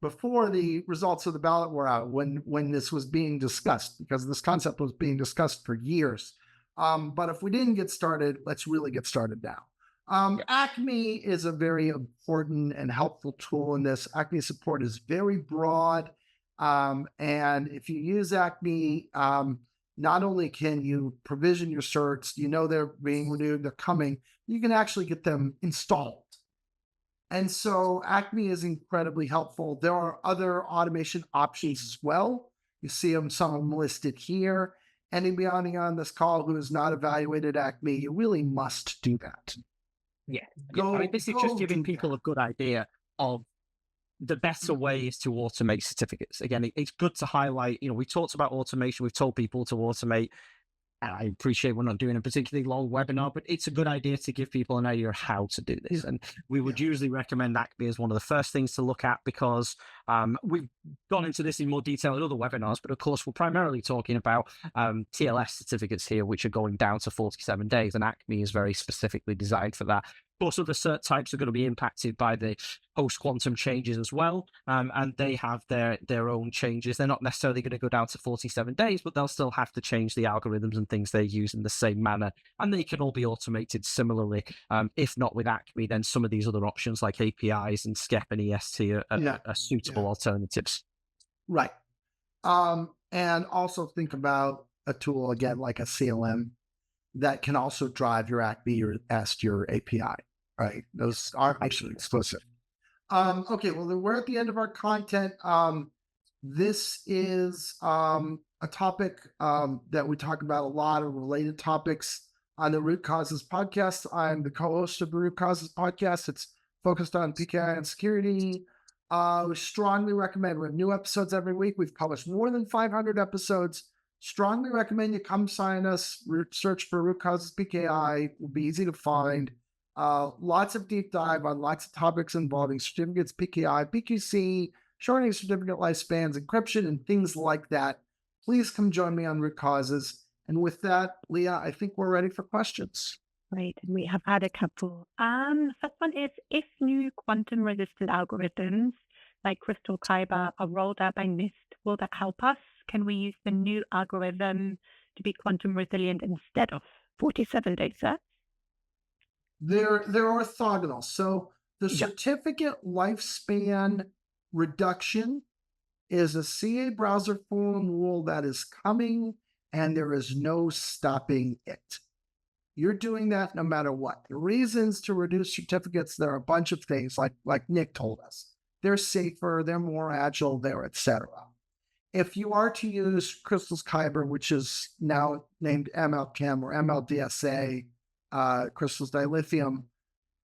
before the results of the ballot were out, when this was being discussed, because this concept was being discussed for years. But if we didn't get started, let's really get started now. Yeah. Acme is a very important and helpful tool in this. Acme support is very broad. And if you use Acme, not only can you provision your certs, they're being renewed, they're coming, you can actually get them installed. And so Acme is incredibly helpful. There are other automation options as well. You see some of them listed here. Anybody on this call who has not evaluated Acme, you really must do that. Yeah. I mean, this is just giving people a good idea of the better ways to automate certificates. Again, it's good to highlight, we talked about automation. We've told people to automate. And I appreciate we're not doing a particularly long webinar, but it's a good idea to give people an idea of how to do this. And we would usually recommend Acme as one of the first things to look at, because we've gone into this in more detail in other webinars, but of course, we're primarily talking about TLS certificates here, which are going down to 47 days, and Acme is very specifically designed for that. Of course, other cert types are going to be impacted by the post-quantum changes as well, and they have their own changes. They're not necessarily going to go down to 47 days, but they'll still have to change the algorithms and things they use in the same manner, and they can all be automated similarly. If not with Acme, then some of these other options like APIs and SCEP and EST are suitable alternatives. Right. And also think about a tool, again, like a CLM, that can also drive your Acme or EST, your API. Right. Those are actually exclusive. Okay. Well, then we're at the end of our content. This is a topic that we talk about a lot of related topics on the Root Causes podcast. I'm the co-host of the Root Causes podcast. It's focused on PKI and security. We strongly recommend. We have new episodes every week. We've published more than 500 episodes. Strongly recommend you come sign us. Search for Root Causes PKI. It will be easy to find. Lots of deep dive on lots of topics involving certificates, PKI, PQC, shortening certificate lifespans, encryption, and things like that. Please come join me on Root Causes. And with that, Leah, I think we're ready for questions. Great. And we have had a couple. First one is, if new quantum resistant algorithms like Crystal Kyber are rolled out by NIST, will that help us? Can we use the new algorithm to be quantum resilient instead of 47 days? They're orthogonal. So the certificate lifespan reduction is a CA browser forum rule that is coming, and there is no stopping it. You're doing that no matter what. The reasons to reduce certificates, there are a bunch of things, like Nick told us. They're safer, they're more agile, they're etc. If you are to use Crystal's Kyber, which is now named MLChem or MLDSA, Crystal's dilithium,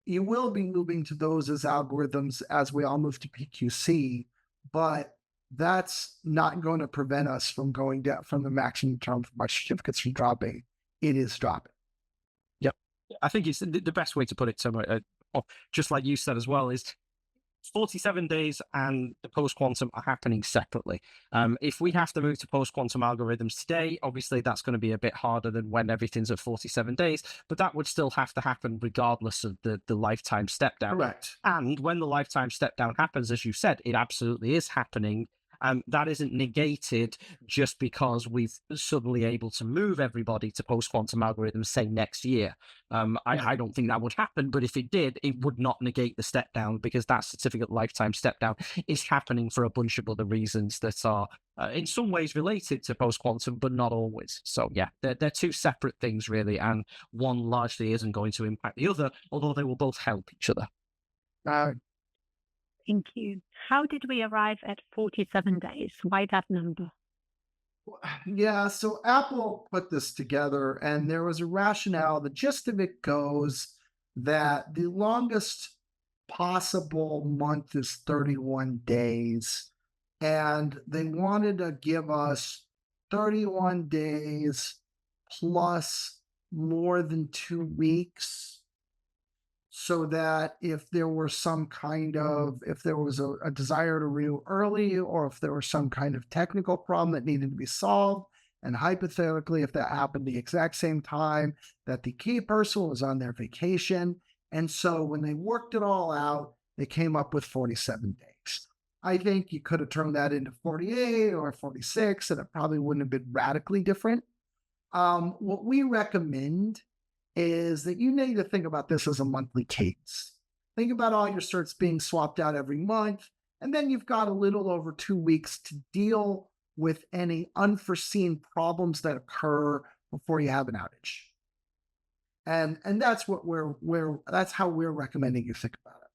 you will be moving to those as algorithms as we all move to PQC, but that's not going to prevent us from going down from the maximum term for our certificates from dropping. It is dropping. Yep. I think it's the best way to put it, just like you said as well, is 47 days and the post-quantum are happening separately. If we have to move to post-quantum algorithms today, obviously that's going to be a bit harder than when everything's at 47 days, but that would still have to happen regardless of the lifetime step down. Correct. And when the lifetime step down happens, as you said, it absolutely is happening. That isn't negated just because we've suddenly able to move everybody to post-quantum algorithms, say, next year. I don't think that would happen, but if it did, it would not negate the step down, because that certificate lifetime step down is happening for a bunch of other reasons that are in some ways related to post-quantum, but not always. So yeah, they're two separate things really, and one largely isn't going to impact the other, although they will both help each other. Thank you. How did we arrive at 47 days? Why that number? Yeah, so Apple put this together, and there was a rationale. The gist of it goes, that the longest possible month is 31 days. And they wanted to give us 31 days plus more than 2 weeks so that if there were some kind of, if there was a desire to renew early, or if there was some kind of technical problem that needed to be solved, and hypothetically, if that happened the exact same time that the key person was on their vacation. And so when they worked it all out, they came up with 47 days. I think you could have turned that into 48 or 46, and it probably wouldn't have been radically different. What we recommend is that you need to think about this as a monthly cadence. Think about all your certs being swapped out every month, and then you've got a little over 2 weeks to deal with any unforeseen problems that occur before you have an outage. And that's what that's how we're recommending you think about it.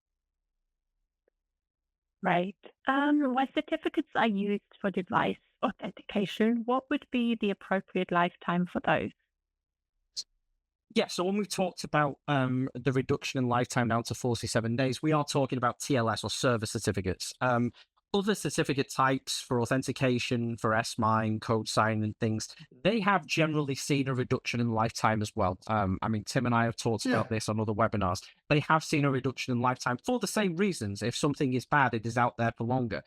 Right. When certificates are used for device authentication, what would be the appropriate lifetime for those? Yeah, so when we've talked about the reduction in lifetime down to 47 days, we are talking about TLS or server certificates. Other certificate types for authentication, for S-MIME, code sign and things, they have generally seen a reduction in lifetime as well. I mean, Tim and I have talked about this on other webinars. They have seen a reduction in lifetime for the same reasons. If something is bad, it is out there for longer.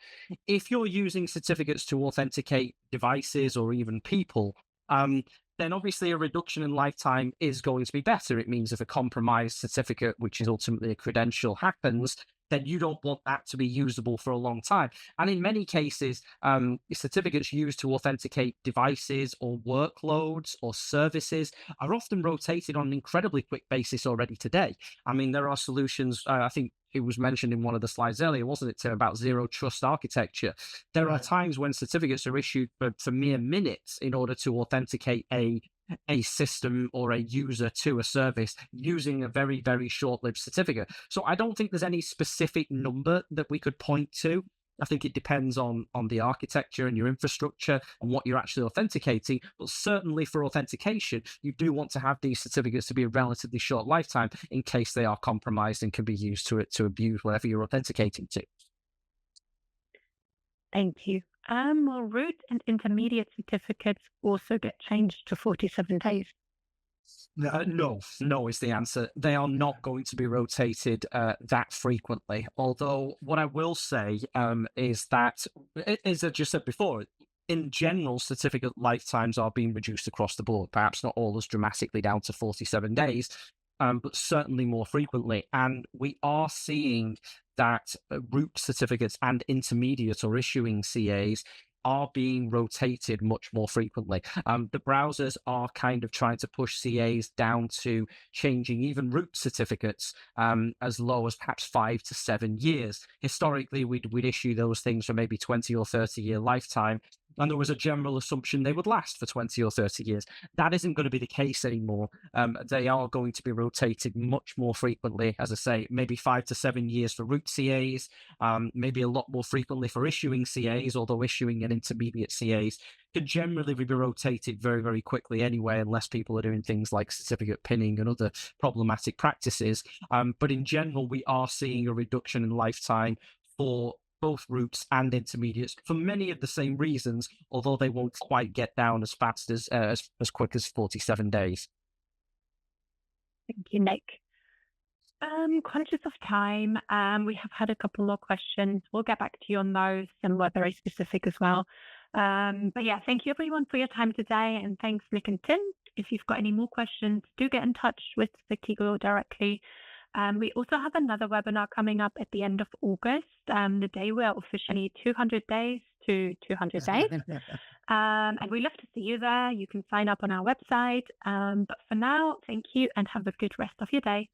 If you're using certificates to authenticate devices or even people, then obviously a reduction in lifetime is going to be better. It means if a compromised certificate, which is ultimately a credential, happens, then you don't want that to be usable for a long time. And in many cases, certificates used to authenticate devices or workloads or services are often rotated on an incredibly quick basis already today. I mean, there are solutions, I think it was mentioned in one of the slides earlier, wasn't it, Tim, about zero trust architecture. There are times when certificates are issued for mere minutes in order to authenticate a system or a user to a service using a very, very short-lived certificate. So I don't think there's any specific number that we could point to. I think it depends on the architecture and your infrastructure and what you're actually authenticating. But certainly for authentication, you do want to have these certificates to be a relatively short lifetime in case they are compromised and can be used to abuse whatever you're authenticating to. Thank you. Will root and intermediate certificates also get changed to 47 days? No is the answer. They are not going to be rotated that frequently. Although what I will say is that, as I just said before, in general, certificate lifetimes are being reduced across the board, perhaps not all as dramatically down to 47 days, but certainly more frequently. And we are seeing that root certificates and intermediate or issuing CAs are being rotated much more frequently. The browsers are kind of trying to push CAs down to changing even root certificates as low as perhaps 5 to 7 years. Historically, we'd issue those things for maybe 20 or 30-year lifetime, and there was a general assumption they would last for 20 or 30 years. That isn't going to be the case anymore. They are going to be rotated much more frequently, as I say, maybe 5 to 7 years for root CAs, maybe a lot more frequently for issuing CAs, although issuing and intermediate CAs could generally be rotated very, very quickly anyway, unless people are doing things like certificate pinning and other problematic practices. But in general, we are seeing a reduction in lifetime for both roots and intermediates for many of the same reasons, although they won't quite get down as fast as quick as 47 days. Thank you, Nick. Conscious of time, we have had a couple more questions. We'll get back to you on those, and we're very specific as well. But yeah, thank you everyone for your time today, and thanks Nick and Tim. If you've got any more questions, do get in touch with Sectigo directly. We also have another webinar coming up at the end of August, the day we're officially 200 days to 200 days. And we love to see you there. You can sign up on our website. But for now, thank you and have a good rest of your day.